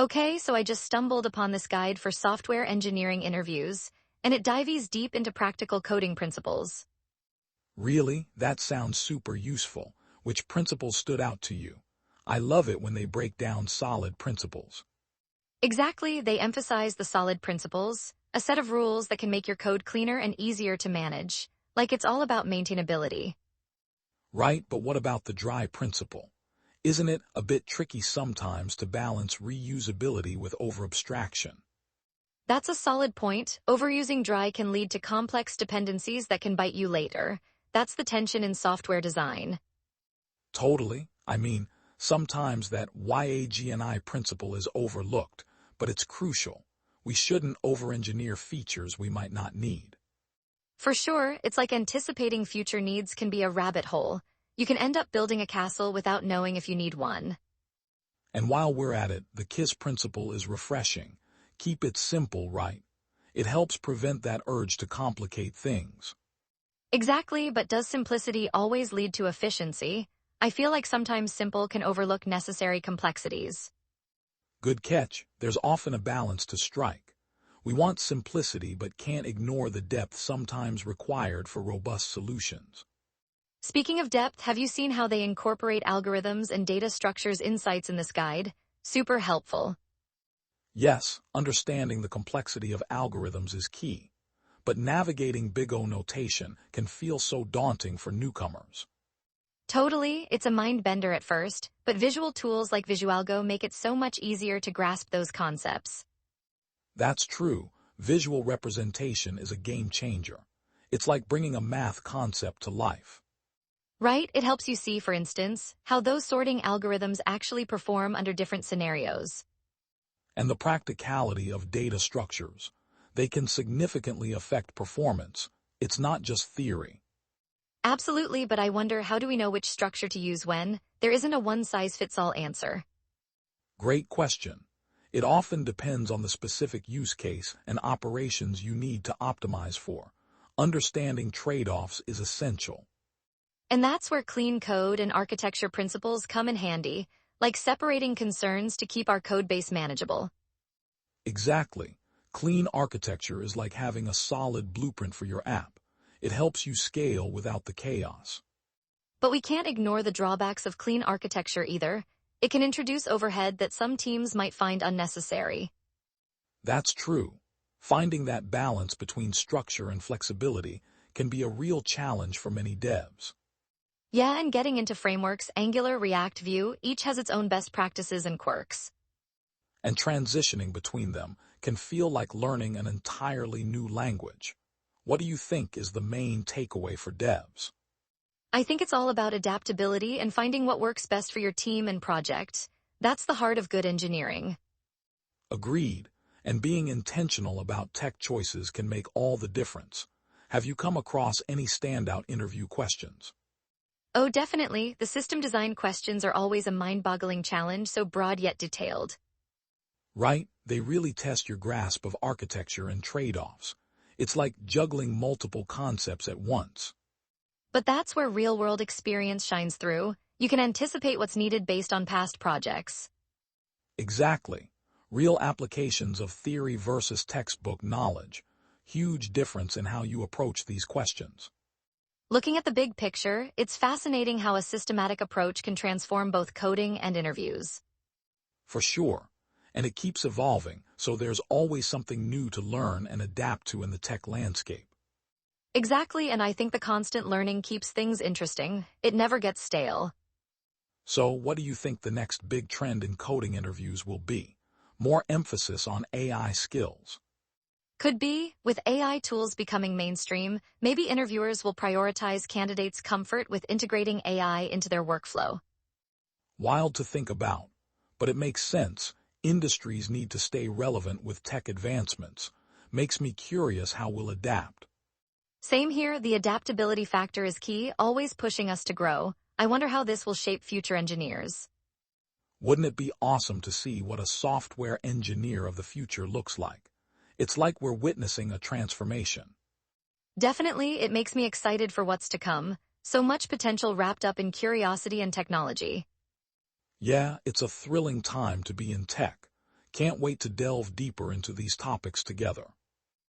Okay, so I just stumbled upon this guide for software engineering interviews, and it dives deep into practical coding principles. Really? That sounds super useful. Which principles stood out to you? I love it when they break down solid principles. Exactly, they emphasize the solid principles, a set of rules that can make your code cleaner and easier to manage. Like it's all about maintainability. Right, but what about the dry principle? Isn't it a bit tricky sometimes to balance reusability with over-abstraction? That's a solid point. Overusing dry can lead to complex dependencies that can bite you later. That's the tension in software design. Totally. I mean, sometimes that YAG&I principle is overlooked, but it's crucial. We shouldn't over-engineer features we might not need. For sure, it's like anticipating future needs can be a rabbit hole. You can end up building a castle without knowing if you need one. And while we're at it, the KISS principle is refreshing. Keep it simple, right? It helps prevent that urge to complicate things. Exactly, but does simplicity always lead to efficiency? I feel like sometimes simple can overlook necessary complexities. Good catch. There's often a balance to strike. We want simplicity but can't ignore the depth sometimes required for robust solutions. Speaking of depth, have you seen how they incorporate algorithms and data structures insights in this guide? Super helpful. Yes, understanding the complexity of algorithms is key, but navigating Big O notation can feel so daunting for newcomers. Totally, it's a mind bender at first, but visual tools like Visualgo make it so much easier to grasp those concepts. That's true. Visual representation is a game changer. It's like bringing a math concept to life. Right? It helps you see, for instance, how those sorting algorithms actually perform under different scenarios. And the practicality of data structures. They can significantly affect performance. It's not just theory. Absolutely, but I wonder, how do we know which structure to use when? There isn't a one-size-fits-all answer. Great question. It often depends on the specific use case and operations you need to optimize for. Understanding trade-offs is essential. And that's where clean code and architecture principles come in handy, like separating concerns to keep our codebase manageable. Exactly. Clean architecture is like having a solid blueprint for your app. It helps you scale without the chaos. But we can't ignore the drawbacks of clean architecture either. It can introduce overhead that some teams might find unnecessary. That's true. Finding that balance between structure and flexibility can be a real challenge for many devs. Yeah, and getting into frameworks, Angular, React, Vue, each has its own best practices and quirks. And transitioning between them can feel like learning an entirely new language. What do you think is the main takeaway for devs? I think it's all about adaptability and finding what works best for your team and project. That's the heart of good engineering. Agreed. And being intentional about tech choices can make all the difference. Have you come across any standout interview questions? Oh, definitely. The system design questions are always a mind-boggling challenge, so broad yet detailed. Right? They really test your grasp of architecture and trade-offs. It's like juggling multiple concepts at once. But that's where real-world experience shines through. You can anticipate what's needed based on past projects. Exactly. Real applications of theory versus textbook knowledge. Huge difference in how you approach these questions. Looking at the big picture, it's fascinating how a systematic approach can transform both coding and interviews. For sure. And it keeps evolving, so there's always something new to learn and adapt to in the tech landscape. Exactly, and I think the constant learning keeps things interesting. It never gets stale. So, what do you think the next big trend in coding interviews will be? More emphasis on AI skills. Could be, with AI tools becoming mainstream, maybe interviewers will prioritize candidates' comfort with integrating AI into their workflow. Wild to think about, but it makes sense. Industries need to stay relevant with tech advancements. Makes me curious how we'll adapt. Same here, the adaptability factor is key, always pushing us to grow. I wonder how this will shape future engineers. Wouldn't it be awesome to see what a software engineer of the future looks like? It's like we're witnessing a transformation. Definitely, it makes me excited for what's to come. So much potential wrapped up in curiosity and technology. Yeah, it's a thrilling time to be in tech. Can't wait to delve deeper into these topics together.